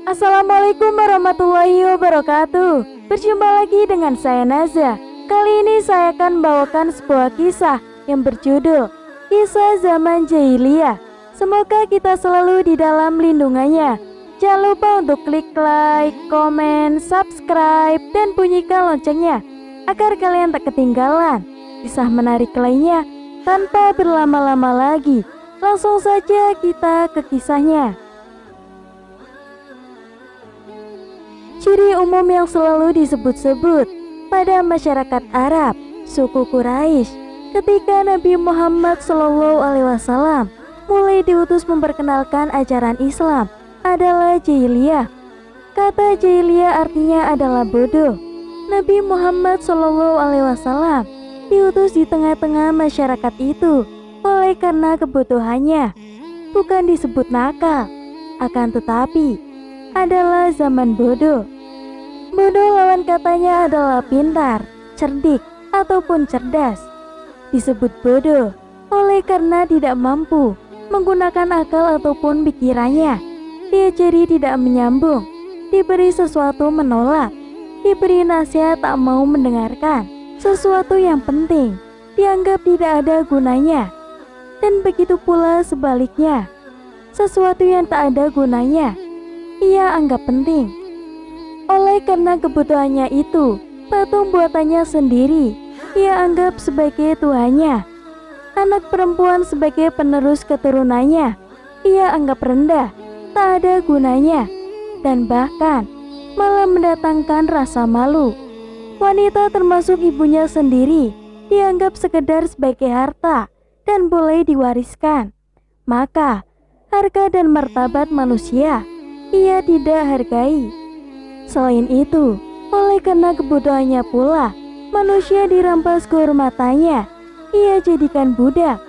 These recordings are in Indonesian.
Assalamualaikum warahmatullahi wabarakatuh. Berjumpa lagi dengan saya Naza. Kali ini saya akan membawakan sebuah kisah yang berjudul Kisah Zaman Jahiliyah. Semoga kita selalu di dalam lindungannya. Jangan lupa untuk klik like, komen, subscribe, dan bunyikan loncengnya agar kalian tak ketinggalan kisah menarik lainnya. Tanpa berlama-lama lagi, langsung saja kita ke kisahnya. Ciri umum yang selalu disebut-sebut pada masyarakat Arab, suku Quraisy, ketika Nabi Muhammad SAW mulai diutus memperkenalkan ajaran Islam adalah jahiliyah. Kata jahiliyah artinya adalah bodoh. Nabi Muhammad SAW diutus di tengah-tengah masyarakat itu oleh karena kebutuhannya, bukan disebut nakal, akan tetapi adalah zaman bodoh. Bodoh lawan katanya adalah pintar, cerdik, ataupun cerdas. Disebut bodoh oleh karena tidak mampu menggunakan akal ataupun pikirannya. Diajari tidak menyambung, diberi sesuatu menolak, diberi nasihat tak mau mendengarkan. Sesuatu yang penting dianggap tidak ada gunanya. Dan begitu pula sebaliknya, sesuatu yang tak ada gunanya ia anggap penting. Oleh karena kebutuhannya itu, patung buatannya sendiri ia anggap sebagai Tuhannya. Anak perempuan sebagai penerus keturunannya ia anggap rendah, tak ada gunanya, dan bahkan malah mendatangkan rasa malu. Wanita termasuk ibunya sendiri dianggap sekedar sebagai harta dan boleh diwariskan. Maka harga dan martabat manusia ia tidak hargai. Selain itu, oleh karena kebutuhannya pula, manusia dirampas kehormatannya, ia jadikan budak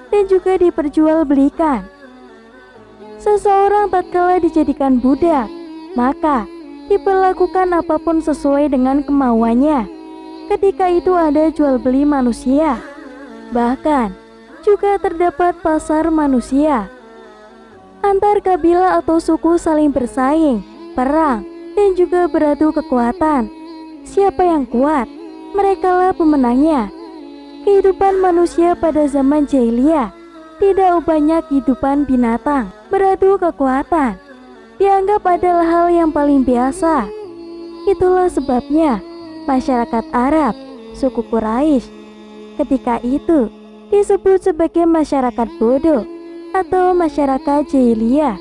dan juga diperjualbelikan. Seseorang tatkala dijadikan budak, maka diperlakukan apapun sesuai dengan kemauannya. Ketika itu ada jual beli manusia, bahkan juga terdapat pasar manusia. Antar kabilah atau suku saling bersaing, perang, dan juga beradu kekuatan. Siapa yang kuat, merekalah pemenangnya. Kehidupan manusia pada zaman jahiliyah tidak ubahnya kehidupan binatang. Beradu kekuatan dianggap adalah hal yang paling biasa. Itulah sebabnya masyarakat Arab, suku Quraisy, ketika itu disebut sebagai masyarakat bodoh atau masyarakat jahiliyah.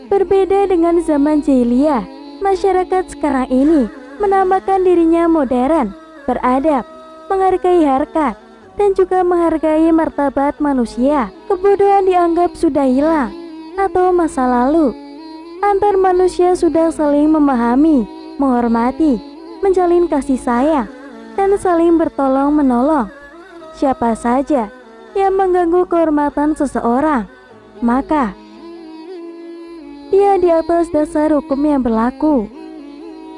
Berbeda dengan zaman jahiliyah, masyarakat sekarang ini menamakan dirinya modern, beradab, menghargai harkat, dan juga menghargai martabat manusia. Kebodohan dianggap sudah hilang atau masa lalu. Antar manusia sudah saling memahami, menghormati, menjalin kasih sayang, dan saling bertolong-menolong. Siapa saja yang mengganggu kehormatan seseorang, maka dia di atas dasar hukum yang berlaku.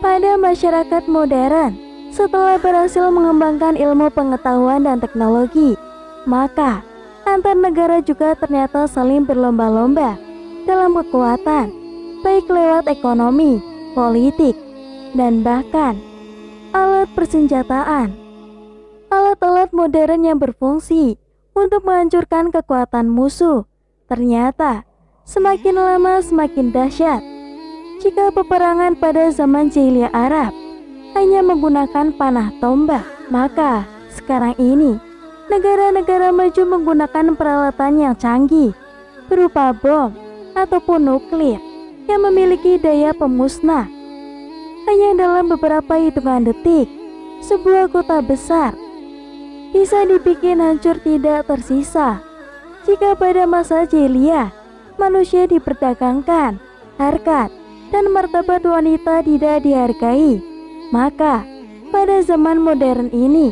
Pada masyarakat modern, setelah berhasil mengembangkan ilmu pengetahuan dan teknologi, maka antar negara juga ternyata saling berlomba-lomba dalam kekuatan, baik lewat ekonomi, politik, dan bahkan alat persenjataan. Alat-alat modern yang berfungsi untuk menghancurkan kekuatan musuh ternyata semakin lama semakin dahsyat. Jika peperangan pada zaman jahiliyah Arab hanya menggunakan panah tombak, maka sekarang ini negara-negara maju menggunakan peralatan yang canggih berupa bom ataupun nuklir yang memiliki daya pemusnah. Hanya dalam beberapa hitungan detik, sebuah kota besar bisa dibikin hancur tidak tersisa. Jika pada masa jahiliyah manusia diperdagangkan, harkat dan martabat wanita tidak dihargai, maka pada zaman modern ini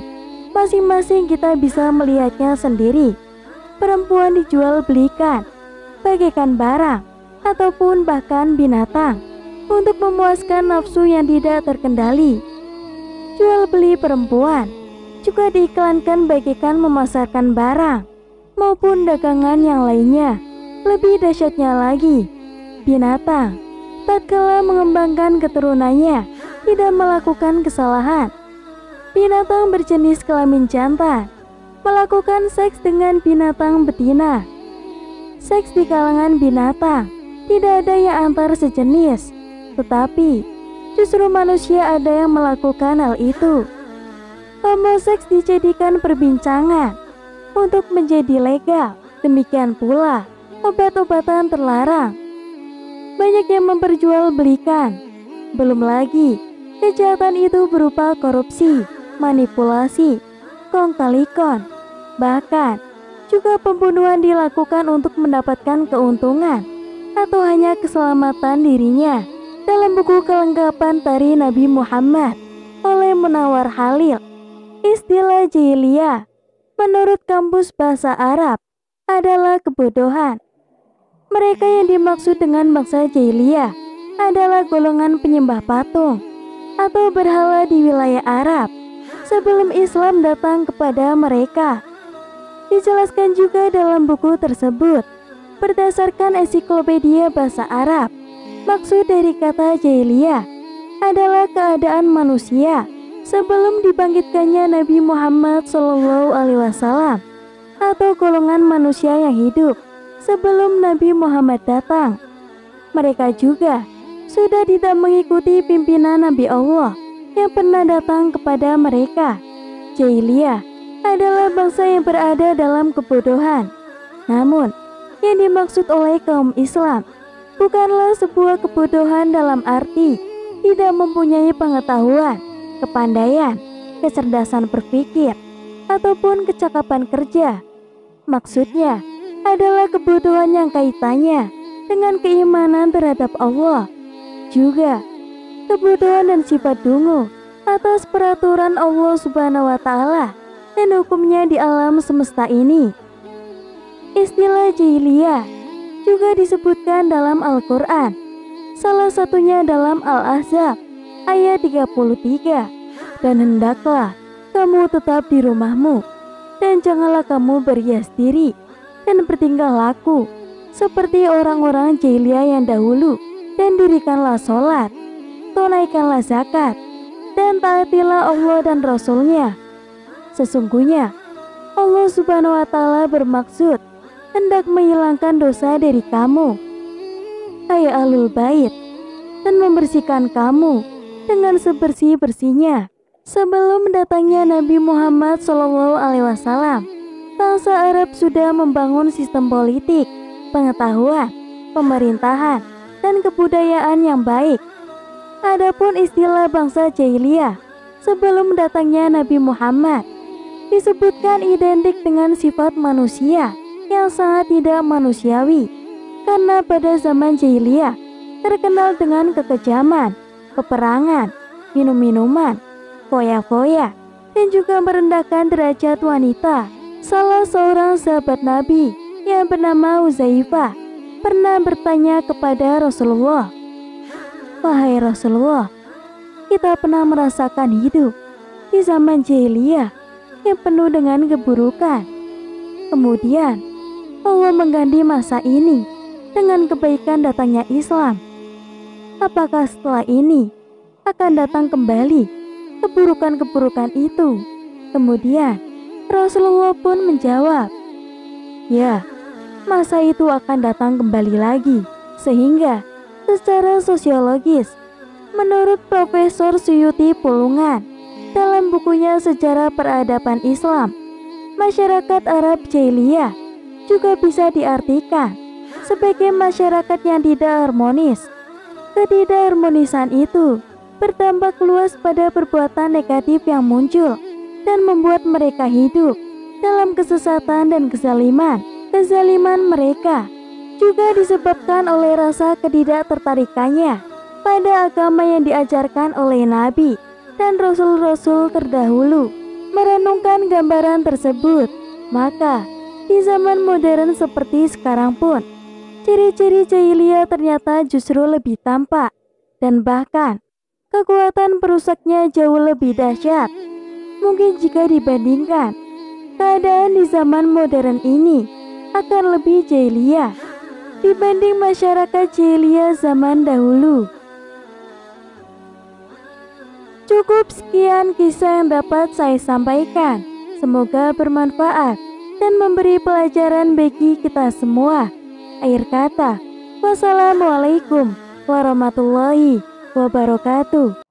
masing-masing kita bisa melihatnya sendiri. Perempuan dijual belikan bagaikan barang ataupun bahkan binatang untuk memuaskan nafsu yang tidak terkendali. Jual beli perempuan juga diiklankan bagaikan memasarkan barang maupun dagangan yang lainnya. Lebih dahsyatnya lagi, binatang tatkala mengembangkan keturunannya tidak melakukan kesalahan. Binatang berjenis kelamin jantan melakukan seks dengan binatang betina. Seks di kalangan binatang tidak ada yang antar sejenis, tetapi justru manusia ada yang melakukan hal itu. Homoseks dijadikan perbincangan untuk menjadi legal. Demikian pula obat-obatan terlarang banyak yang memperjualbelikan. Belum lagi kejahatan itu berupa korupsi, manipulasi, kong kali kong, bahkan juga pembunuhan dilakukan untuk mendapatkan keuntungan atau hanya keselamatan dirinya. Dalam buku kelengkapan Tarikh Nabi Muhammad oleh Munawar Khalil, istilah jahiliyah menurut kampus bahasa Arab adalah kebodohan. Mereka yang dimaksud dengan bangsa jahiliyah adalah golongan penyembah patung atau berhala di wilayah Arab sebelum Islam datang kepada mereka. Dijelaskan juga dalam buku tersebut, berdasarkan ensiklopedia bahasa Arab, maksud dari kata jahiliyah adalah keadaan manusia sebelum dibangkitkannya Nabi Muhammad SAW atau golongan manusia yang hidup sebelum Nabi Muhammad datang. Mereka juga sudah tidak mengikuti pimpinan Nabi Allah yang pernah datang kepada mereka. Jahiliyah adalah bangsa yang berada dalam kebodohan. Namun, yang dimaksud oleh kaum Islam bukanlah sebuah kebodohan dalam arti tidak mempunyai pengetahuan, kepandaian, kecerdasan berpikir, ataupun kecakapan kerja. Maksudnya adalah kebodohan yang kaitannya dengan keimanan terhadap Allah, juga kebodohan dan sifat dungu atas peraturan Allah Subhanahu wa Ta'ala dan hukumnya di alam semesta ini. Istilah jahiliyah juga disebutkan dalam Al-Quran, salah satunya dalam Al-Ahzab ayat 33, dan hendaklah kamu tetap di rumahmu dan janganlah kamu berhias diri dan bertingkah laku seperti orang-orang jahiliyah yang dahulu, dan dirikanlah sholat, tunaikanlah zakat, dan taatilah Allah dan Rasul-Nya. Sesungguhnya Allah Subhanahu wa Ta'ala bermaksud hendak menghilangkan dosa dari kamu, hai Ahlul Bait, dan membersihkan kamu dengan sebersih-bersihnya. Sebelum datangnya Nabi Muhammad SAW, bangsa Arab sudah membangun sistem politik, pengetahuan, pemerintahan, dan kebudayaan yang baik. Adapun istilah bangsa jahiliyah sebelum datangnya Nabi Muhammad disebutkan identik dengan sifat manusia yang sangat tidak manusiawi, karena pada zaman jahiliyah terkenal dengan kekejaman, peperangan, minum-minuman, foya-foya, dan juga merendahkan derajat wanita. Salah seorang sahabat Nabi yang bernama Uzaifah pernah bertanya kepada Rasulullah, "Wahai Rasulullah, kita pernah merasakan hidup di zaman jahiliyah yang penuh dengan keburukan. Kemudian Allah mengganti masa ini dengan kebaikan datangnya Islam. Apakah setelah ini akan datang kembali keburukan-keburukan itu?" Kemudian Rasulullah pun menjawab, "Ya, masa itu akan datang kembali lagi." Sehingga secara sosiologis, menurut Profesor Suyuti Pulungan dalam bukunya Sejarah Peradaban Islam, masyarakat Arab jahiliyah juga bisa diartikan sebagai masyarakat yang tidak harmonis. Ketidakharmonisan itu berdampak luas pada perbuatan negatif yang muncul dan membuat mereka hidup dalam kesesatan dan kezaliman. Kezaliman mereka juga disebabkan oleh rasa ketidaktertarikannya pada agama yang diajarkan oleh Nabi dan Rasul-Rasul terdahulu. Merenungkan gambaran tersebut, maka di zaman modern seperti sekarang pun, ciri-ciri jahiliyah ternyata justru lebih tampak, dan bahkan kekuatan perusaknya jauh lebih dahsyat. Mungkin jika dibandingkan, keadaan di zaman modern ini akan lebih jahiliyah. dibanding masyarakat jahiliyah zaman dahulu. Cukup sekian kisah yang dapat saya sampaikan. Semoga bermanfaat dan memberi pelajaran bagi kita semua. Akhir kata, wassalamualaikum warahmatullahi wabarakatuh.